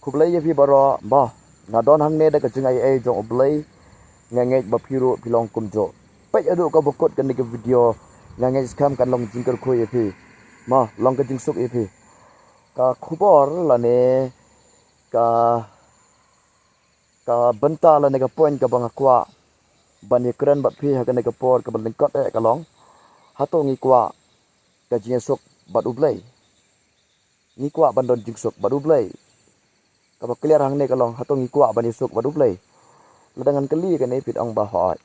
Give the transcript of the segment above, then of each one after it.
Kublai ye pi baro ba na don hang ne da ka chingai e jong oblai ngenge ba piru pilong kumjo pai adu ka bokot kan ke video ngenge skam kan long jingkar ko ye pi ma long ka jingsuk ye pi ka khubor la ne ka ka benta la ne ka point ka bang kwa ban ye kran ba pi ha ka ne ka por ka ban kot e ka long hato ngi kwa ka jingsuk bat ublai ngi kwa ban don jingsuk bat ublai ka ba clear hang ne ka long hato ngi kwa ban ye suk bat ublai ledangan keli kan ipit ang bahoi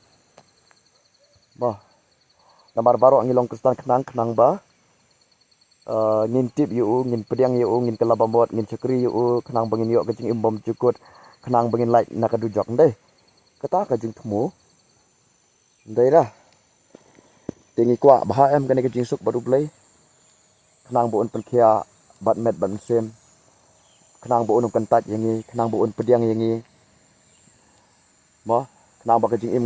bah namar baro ang ilong kristan kenang ba ngin tip yu ngin pediang yu ngin kelabamot ngin cekri yu kenang bangin yu kecing imbom cukut kenang bangin like nakadujok ndai kata ka jing thmu ndai dah tingi kwa bah em kan kecing suk baru play kenang buun penkia bat met ban sem kenang buun kentat yangi kenang buun pediang yangi ma kenang ba kecing im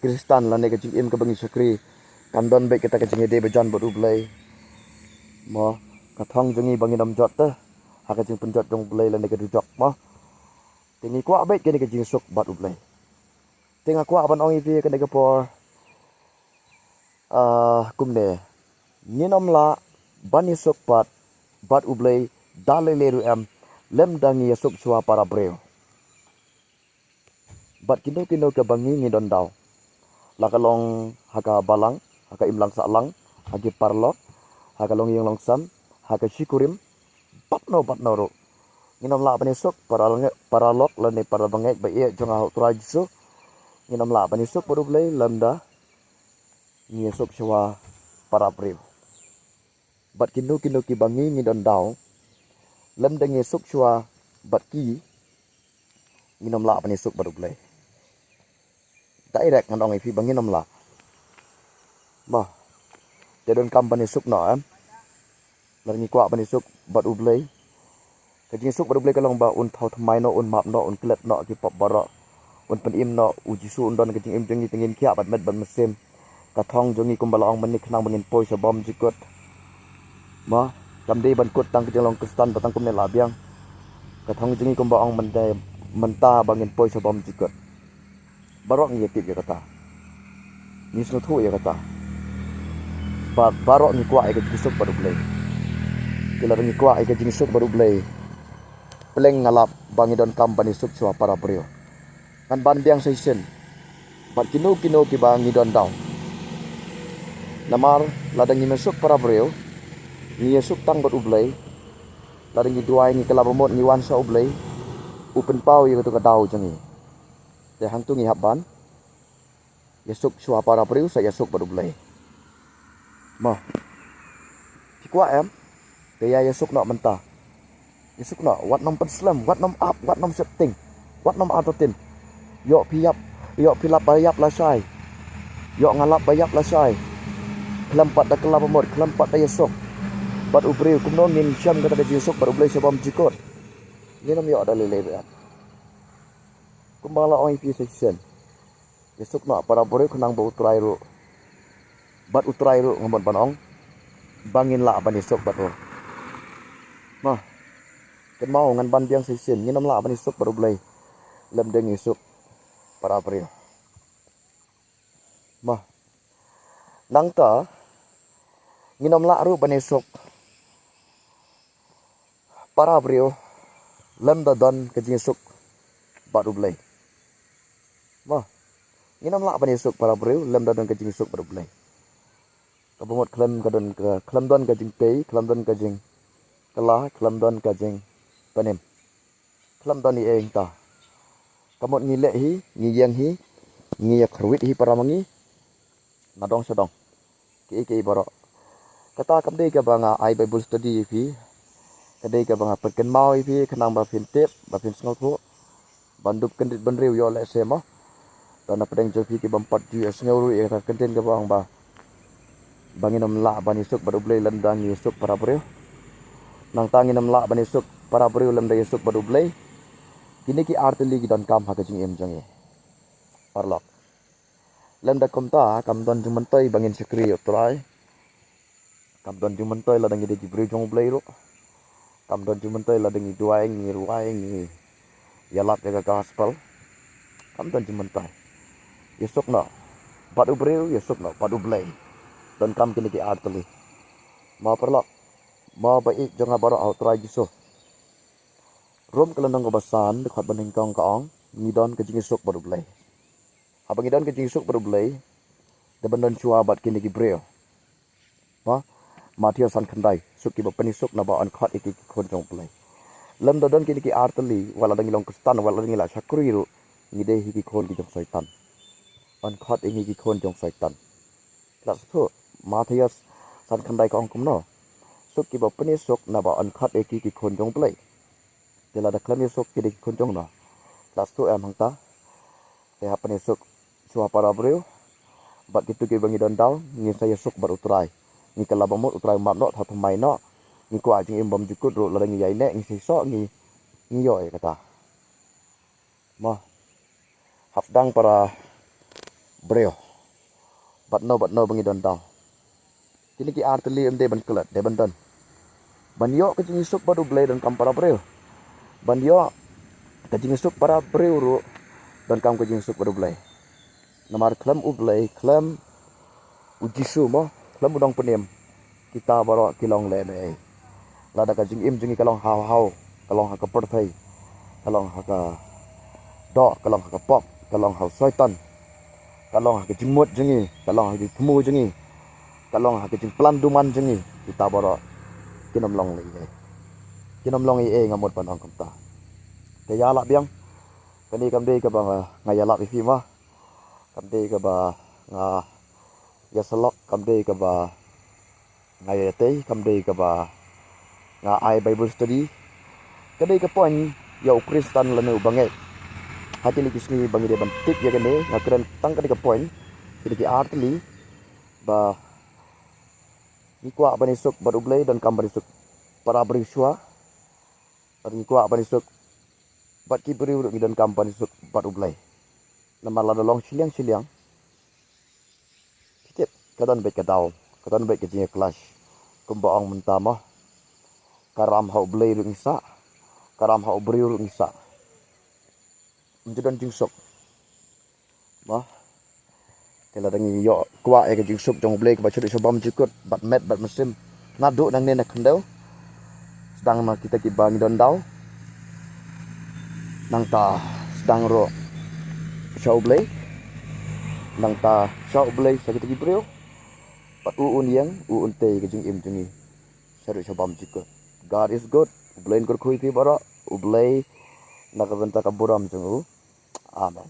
kristan la ne kecing im ke bangi cekri kandon baik kita kecing ide bejan baru play ma kathang jengi bangin am jot teh ha kecing penjot jong play la ne ke dujok ma tingi kwa baik kene kecing suk bat play tinga kwa ban ong ivi kene ke por kumne nginom la ban isuk bat ublay dale leru em lem dangi yasuk chua para breo bat kino ke bangi ngidon daw la kalong haka balang haka imlang sa lang hagi parlok haka long yung longsam haka shikurim batno ro nginom la ban isuk para lok la ne para bangek ba ye jonga hok trajisu nginom la ban isuk baru ublay lemda ngi yasuk chua para breo bat kino ki bangi ngidon daw lem dang yasuk chua bat ki nginom la ban isuk baru ublay direct ngandong ipi bangi nom la bah jadon kam banisuk no em larni kwa banisuk bat ublay kajing suk bat ublay kalong ba un thau thamai no un map no un klet no ki pop bara un pen im no ujisu un don kajing im jengi tengin kya bat met ban mesem kathong jongi kumbala ong manik nang bangin poi sa bom jikot ma lamdei ban kut tang kajing long kristan batang kumne labiang kathong jengi kumbala ong mandai menta bangin poi sa bom jikot barok ngi tip ya kata ni sno thu ya kata barok ni kwa ke jisuk baru blay kila ni kwa ke jisuk baru blay pleng ngalap bangi don company suk chua para brio kan ban biang season bat kino ki bangi don daw namar ladang ni masuk para brio ni suk tang bat ublay ladang ni duai ni kala bomot ni wan sa ublay open pau ya to ka daw jangi te hang tu ngi haban yasuk chua para brio sa yasuk baru blay ma tikwa em te ya yasuk no menta yasuk no wat nom penslam wat nom up wat nom setting wat nom atotin yo pilap bayap la sai yo ngalap bayap la sai kelampat da kelapa mod kelampat da yasuk bat ubreu kumno ngin syam kata da yasuk baru blay sebam jikot nginom yo da lele be kumbala oi pi section yasuk no para bore kunang ba utrai ru bat utrai ru ngomon banong bangin la ban isuk bat ro mah ken mau ngan ban biang season nginom la ban isuk baru blay lem deng isuk para brio mah nang ta nginom la ru ban isuk para brio lem da don ke isuk baru blay mah nginom la ban isuk para brio lem da don ke isuk baru blay kabungot klem kadon ke klem don kajing pei klem don kajing kala klem don kajing panem klem don ni eng ta kamot ngi le hi ngi yang hi ngi yak khruit hi para mangi nadong sadong ke baro kata kam dei ka banga ai bible study hi kadai ka banga perken mau hi kenang ba fin tep ba fin snol thu bandup kendit benriu yo le sema dana pedeng jofi ki bampat ju sngeuru e ka kenten ka bang ba banginom la banisuk baru blay lendang yusuk para brio nang tanginom la banisuk para brio lendang yusuk baru blay kini ki artili ki don kam ha kajing em jange parlok lenda komta kam don jumentoi bangin sekri utrai kam don jumentoi ladang ide jibri jong blay ro Kam don cuma tay la dengi duaing ni ruaing ni yalat jaga gospel. Kam don cuma tay. Yesuk no. Batu breu yesuk no. Batu blay. Dan kam kini ki arteli. Ma perlak. Ma baik jangan baru outrai jiso. Rom kelenong kebasan dekat bening kong kaong. Ngidon ke jingisuk batu blay. Abang ngidon ke jingisuk batu blay. Deban don chua bat kini ki breu. Ma. Matia san kandai. Suk ki penisuk na ba an khat iki kon jong blay. Lem dodon kini ki arteli wala dangi long kustan wala dangi la syakuri ru ngide hiki kon ki jong syaitan an khat ingi ki kon jong syaitan las tu Matias san kandai ka ongkum no suk ki ba pani suk na ba an khat iki ki kon jong play tela da klam suk ki ki kon jong no las tu am hangta te ha pani suk chua para breu bat kitu ki bangi don dau ngi saya suk bar utrai ngi kala bamut utrai mat no tha thamai no ngi kwa jing im bam jukut ro la ngi yai ne ngi so ngi yoi kata ma hafdang para breo bat no bangi don dau kini ki arteli emde ban kelat de ban don ban yo ke jing suk badu blay dan kam para breo ban yo ke jing suk para breo ro dan kam ke jing suk badu blay namar klam u blay klam u jisu mo klam udang penem kita baro kilong le me lada ka jing im jingi kalong hau kalong ha ka perthai kalong ha ka do kalong ha ka pok kalong ha syaitan kalong ha ka jingmut jingi kalong ha ki thmu jingi kalong ha ki jing plan duman jingi kita baro kinom long e ngamut pan ong kamta ke ya la biang kani kam dei ka ba ngaya la fi ma kam dei ka ba nga ya salok kam dei ka ba ngaya te kam dei ka ba nga ai bible study kadai ka pon ya kristan lanu bangai hati ni kisni bangi de ban tip ya kene ngakran tang kadai ka pon kidi ki artli ba ni kwa banisuk barublay dan kam banisuk para beriswa ni kwa banisuk bat ki beri dan kam banisuk barublay nama la long siliang tip kadan baik kadau kadan baik ke kelas kumbaang mentama karam hau blay ru isa karam hau beri ru isa menjudan jingsuk ma kala dangi yo kwa e ke jingsuk jong blay ke bacu de sobam jikut bat met bat mesim nadu nang ne nak kendau sedang ma kita ki bangi don dau nang ta sedang ro show blay nang ta show blay sa kita ki breu pat uun yang uun te ke jing im jingi saru sobam jikut God is good blay kur khui ti bara ublay nakabenta ka buram jungu amen